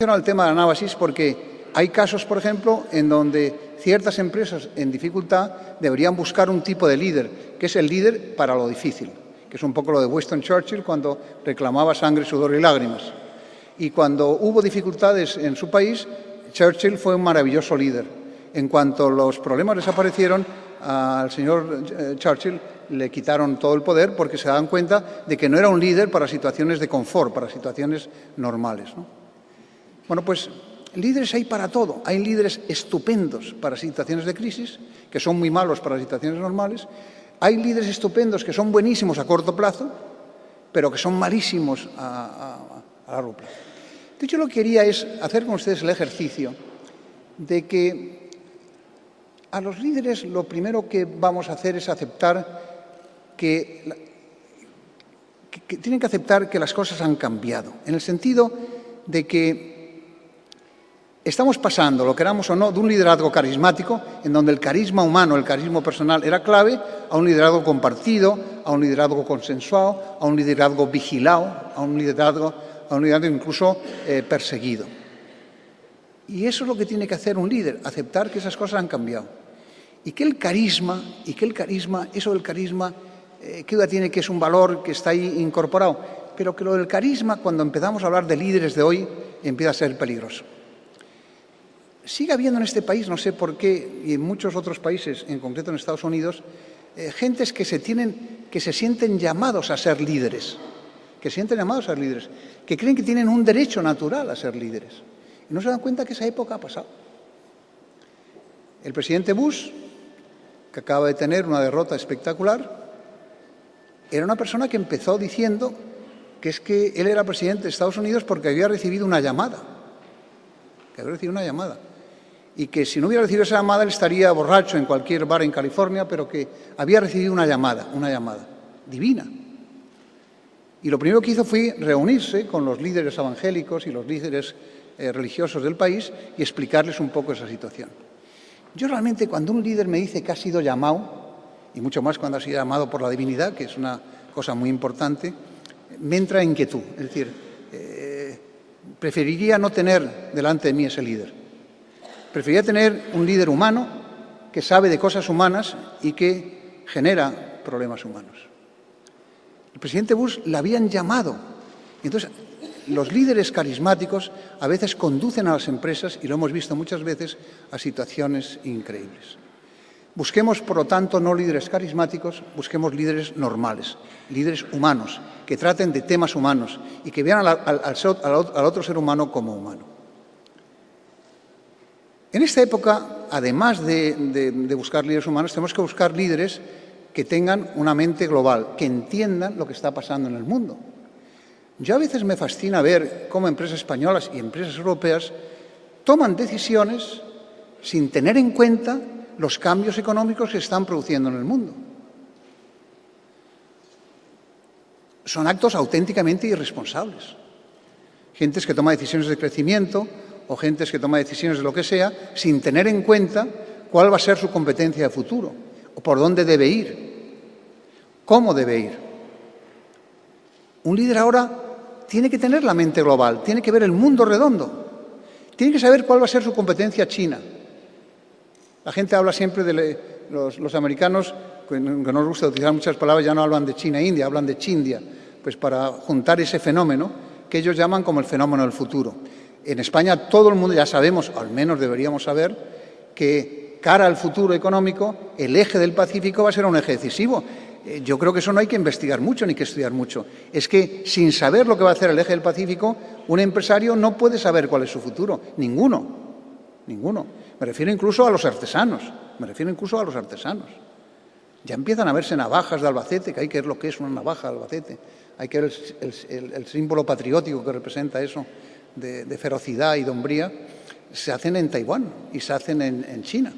Al tema de Anábasis porque hay casos, por ejemplo, en donde ciertas empresas en dificultad deberían buscar un tipo de líder, que es el líder para lo difícil, que es un poco lo de Winston Churchill cuando reclamaba sangre, sudor y lágrimas. Y cuando hubo dificultades en su país, Churchill fue un maravilloso líder. En cuanto los problemas desaparecieron, al señor Churchill le quitaron todo el poder porque se daban cuenta de que no era un líder para situaciones de confort, para situaciones normales, ¿no? Bueno, pues líderes hay para todo. Hay líderes estupendos para situaciones de crisis, que son muy malos para situaciones normales. Hay líderes estupendos que son buenísimos a corto plazo, pero que son malísimos a largo plazo. Entonces, yo lo que quería es hacer con ustedes el ejercicio de que a los líderes lo primero que vamos a hacer es aceptar que tienen que aceptar que las cosas han cambiado, en el sentido de que estamos pasando, lo queramos o no, de un liderazgo carismático, en donde el carisma humano, el carisma personal era clave, a un liderazgo compartido, a un liderazgo consensuado, a un liderazgo vigilado, a un liderazgo incluso perseguido. Y eso es lo que tiene que hacer un líder, aceptar que esas cosas han cambiado. Y que el carisma, eso del carisma, que duda tiene que es un valor que está ahí incorporado, pero que lo del carisma, cuando empezamos a hablar de líderes de hoy, empieza a ser peligroso. Sigue habiendo en este país, no sé por qué, y en muchos otros países, en concreto en Estados Unidos, gentes que se sienten llamados a ser líderes, que creen que tienen un derecho natural a ser líderes. Y no se dan cuenta que esa época ha pasado. El presidente Bush, que acaba de tener una derrota espectacular, era una persona que empezó diciendo que es que él era presidente de Estados Unidos porque había recibido una llamada. Y que si no hubiera recibido esa llamada, él estaría borracho en cualquier bar en California, pero que había recibido una llamada divina. Y lo primero que hizo fue reunirse con los líderes evangélicos y los líderes religiosos del país y explicarles un poco esa situación. Yo realmente, cuando un líder me dice que ha sido llamado, y mucho más cuando ha sido llamado por la divinidad, que es una cosa muy importante, me entra inquietud. Es decir, preferiría no tener delante de mí ese líder. Preferiría tener un líder humano que sabe de cosas humanas y que genera problemas humanos. El presidente Bush le habían llamado. Y entonces, los líderes carismáticos a veces conducen a las empresas, y lo hemos visto muchas veces, a situaciones increíbles. Busquemos, por lo tanto, no líderes carismáticos, busquemos líderes normales, líderes humanos, que traten de temas humanos y que vean al otro ser humano como humano. En esta época, además de buscar líderes humanos, tenemos que buscar líderes que tengan una mente global, que entiendan lo que está pasando en el mundo. Yo a veces me fascina ver cómo empresas españolas y empresas europeas toman decisiones sin tener en cuenta los cambios económicos que se están produciendo en el mundo. Son actos auténticamente irresponsables. Gentes que toman decisiones de crecimiento o gentes que toman decisiones de lo que sea sin tener en cuenta cuál va a ser su competencia de futuro o por dónde debe ir, cómo debe ir. Un líder ahora tiene que tener la mente global, tiene que ver el mundo redondo, tiene que saber cuál va a ser su competencia china. La gente habla siempre de los americanos, que no les gusta utilizar muchas palabras, ya no hablan de China e India, hablan de Chindia, pues para juntar ese fenómeno que ellos llaman como el fenómeno del futuro. En España todo el mundo ya sabemos, al menos deberíamos saber, que cara al futuro económico, el eje del Pacífico va a ser un eje decisivo. Yo creo que eso no hay que investigar mucho ni que estudiar mucho. Es que sin saber lo que va a hacer el eje del Pacífico, un empresario no puede saber cuál es su futuro. Ninguno. Me refiero incluso a los artesanos. Ya empiezan a verse navajas de Albacete, que hay que ver lo que es una navaja de Albacete. Hay que ver el símbolo patriótico que representa eso, de ferocidad y de hombría. Se hacen en Taiwán y se hacen en China.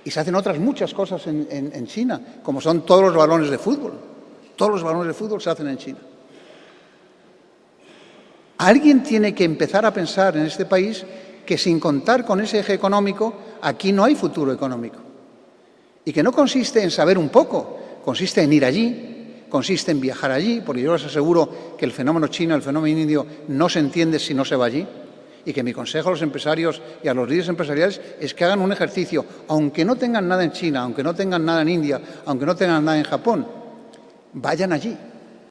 Y se hacen otras muchas cosas en China, como son todos los balones de fútbol. Todos los balones de fútbol se hacen en China. Alguien tiene que empezar a pensar en este país que sin contar con ese eje económico, aquí no hay futuro económico. Y que no consiste en saber un poco, consiste en ir allí, consiste en viajar allí, porque yo les aseguro que el fenómeno chino, el fenómeno indio, no se entiende si no se va allí, y que mi consejo a los empresarios y a los líderes empresariales es que hagan un ejercicio, aunque no tengan nada en China, aunque no tengan nada en India, aunque no tengan nada en Japón, vayan allí.